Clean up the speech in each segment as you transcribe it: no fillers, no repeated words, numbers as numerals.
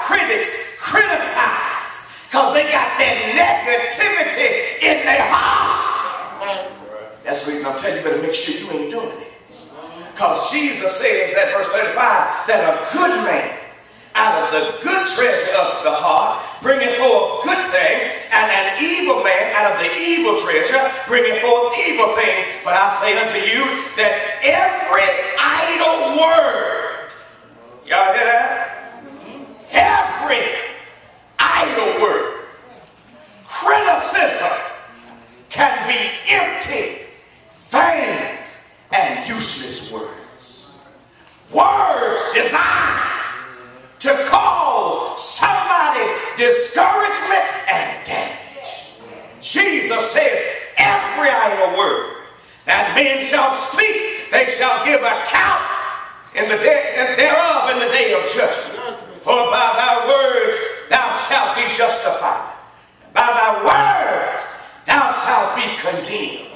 critics criticize because they got that negativity in their heart. That's the reason I'm telling you, better make sure you ain't doing it. Because Jesus says that, verse 35, that a good man out of the good treasure of the heart bringeth forth good things, and an evil man out of the evil treasure bringeth forth evil things. But I say unto you that every idle word, y'all hear that? Every idle word, criticism, can be empty, vain, and useless words. Words designed to cause somebody discouragement and damage. Jesus says, every idle word that men shall speak, they shall give account thereof in the day of judgment. For by thy words thou shalt be justified. By thy words thou shalt be condemned.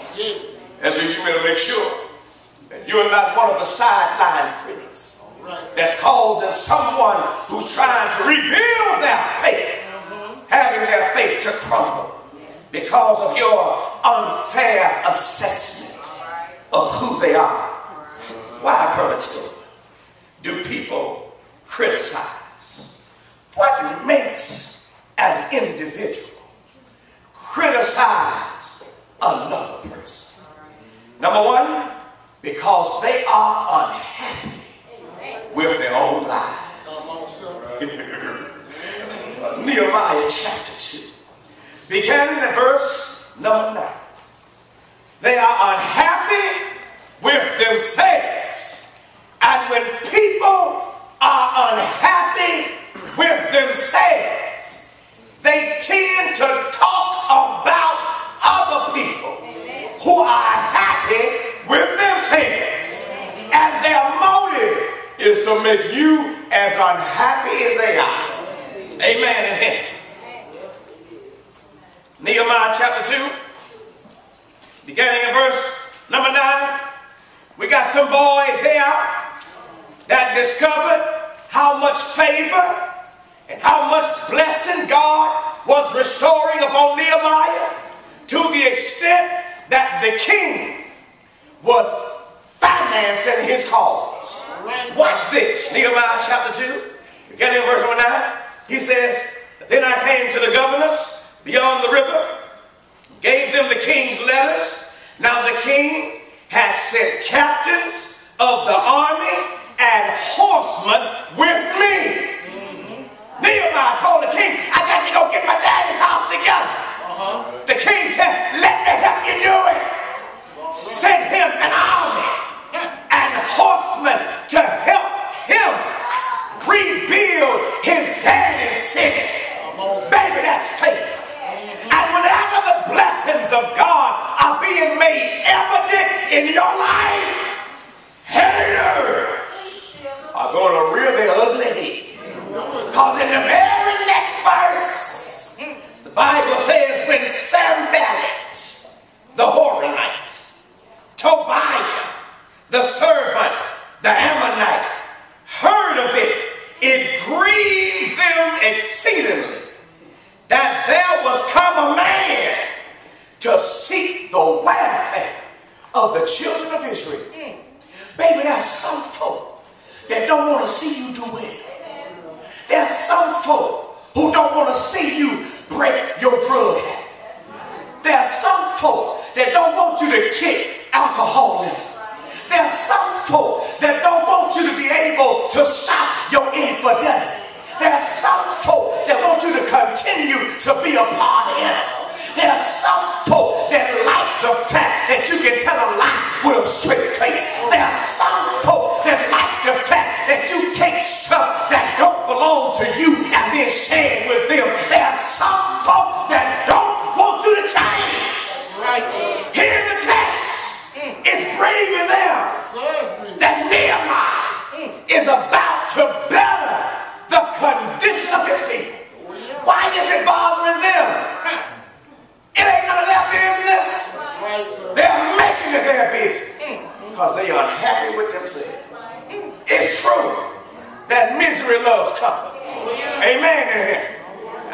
That's what you better make sure that you're not one of the sideline critics that's causing someone who's trying to rebuild their faith, having their faith to crumble because of your unfair assessment of who they are. Why, Brother Tillman, do people criticize? What makes an individual criticize another person? Number one, because they are unhappy with their own lives. Nehemiah chapter 2, beginning in verse number 9. They are unhappy with themselves. And when people are unhappy with themselves, they tend to talk about other people who are happy with themselves. And their motive is to make you as unhappy as they are. Amen and amen. Nehemiah chapter 2, beginning in verse number 9. We got some boys here that discovered how much favor and how much blessing God was restoring upon Nehemiah, to the extent that the king was financing his cause. Watch this. Nehemiah chapter 2, beginning in verse 9. He says, then I came to the governors beyond the river, gave them the king's letters. Now the king had sent captains of the army and horsemen with me. Nehemiah told the king, I got to go get my daddy's house together. The king said, let me help you do it. Sent him an army and horsemen to help him rebuild his daddy's city. Baby, that's faith. And whenever the blessings of God are being made evident in your life, haters are going to rear their ugly head. Because in the very next verse, the Bible says, when Sanballat, the Horonite, Tobiah, the servant, the Ammonite, heard of it, it grieved them exceedingly that there was come a man to seek the welfare of the children of Israel. Baby, there's some folk that don't want to see you do well. There's some folk who don't want to see you break your drug habit. There's some folk that don't want you to kick alcoholism. There's some folk that don't want you to be able to stop your infidelity. There's some folk that want you to continue to be a party animal. There's some folk that like the fact that you can tell a lie with a straight face. There's some folk that like the fact that you take stuff that don't belong to you and then share it with them. There's some folk that don't want you to change. Hear the text. It's grieving them that Nehemiah is about to better the condition of his people. Why is it bothering them? It ain't none of their business. They're making it their business because they are unhappy with themselves. It's true that misery loves company. Amen in here.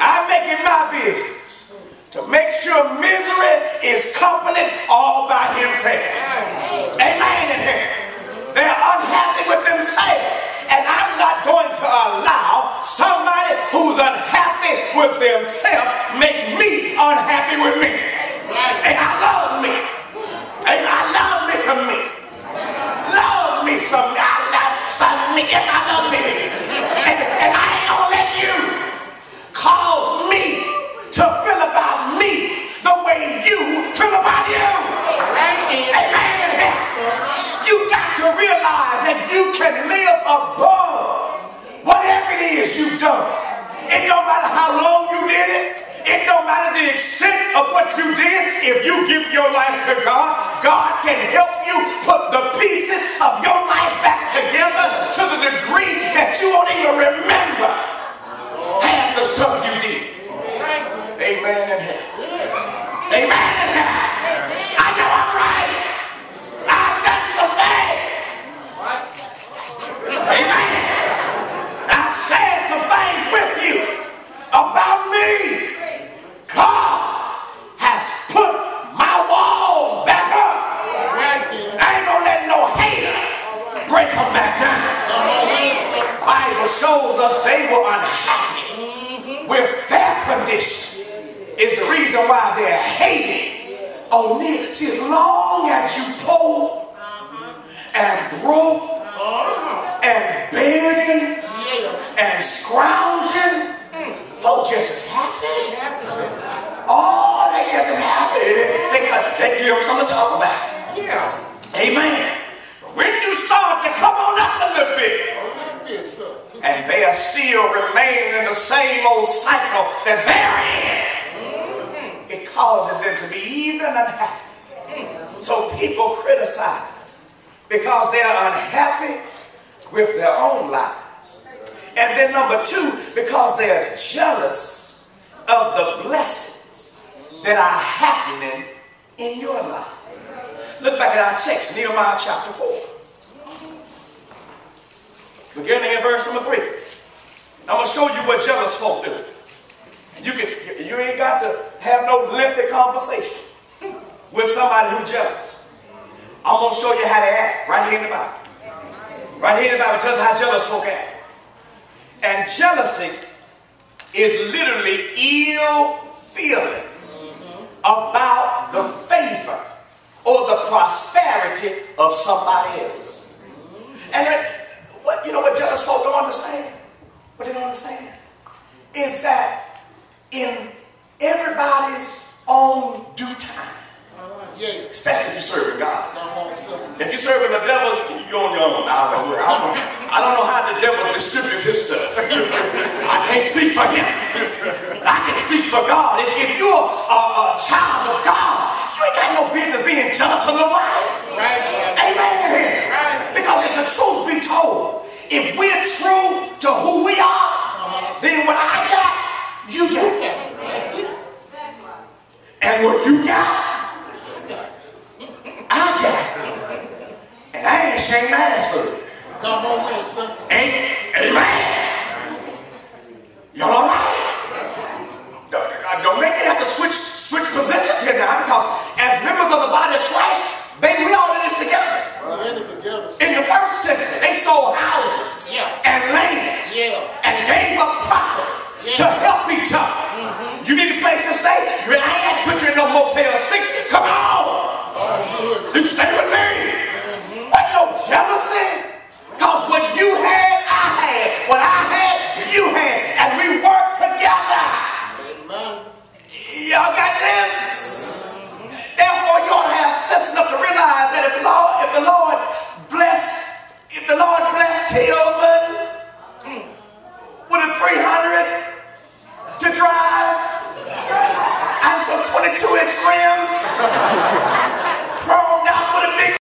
I make it my business to make sure misery is accompanied all by himself. Amen in here. They're unhappy with themselves. And I'm not going to allow somebody who's unhappy with themselves make me unhappy with me. And I love me. And I love me some me. Love me some me. I love some me. Yes, I love me. And I ain't gonna let you cause me to feel about me the way you feel about you. Amen. You got to realize that you can live above whatever it is you've done. It don't matter how long you did it. It don't matter the extent of what you did. If you give your life to God, God can help you put the pieces of your life back together to the degree that you won't even remember half the stuff you did. Amen and heaven. Amen and heaven. I know I'm right. I've done some things. Amen. I've shared some things with you about me. God has put my walls back up. I ain't gonna let no hater break them back down. The Bible shows us they were unhappy with their condition. Is the reason why they're hating on me. See, as long as you poor and broke and begging and scrounging, folks just as happy. Oh, they just as happy. They give them something to talk about. Amen. But when you start to come on up a little bit, and they are still remaining in the same old cycle that they're in, it causes them to be even unhappy. So people criticize because they are unhappy with their own lives. And then number two, because they are jealous of the blessings that are happening in your life. Look back at our text, Nehemiah chapter 4. Beginning in verse number 3. I'm going to show you what jealous folk do. You ain't got to have no lengthy conversation with somebody who's jealous. I'm going to show you how they act right here in the Bible. Right here in the Bible tells us how jealous folk act. And jealousy is literally ill feelings about the favor or the prosperity of somebody else. And you know what jealous folk don't understand? What they don't understand is that in everybody's own due time, especially if you're serving God. If you're serving the devil, you're on your own. I don't know how the devil distributes his stuff. I can't speak for him. I can speak for God. If you're a child of God, you ain't got no business being jealous of nobody. Amen. Because if the truth be told, if we're true to who we are, then what I got, you got. And what you got, I got. And I ain't ashamed to ask for it. Come on with it, son. Amen. Y'all all right? Don't make me have to switch positions here now, because as members of the body of Christ, baby, we all in this together. In the first century, they sold houses and land and gave up property to help each other. You need a place to stay? I ain't got to put you in no Motel 6. Come on. You stay with me. What, no jealousy?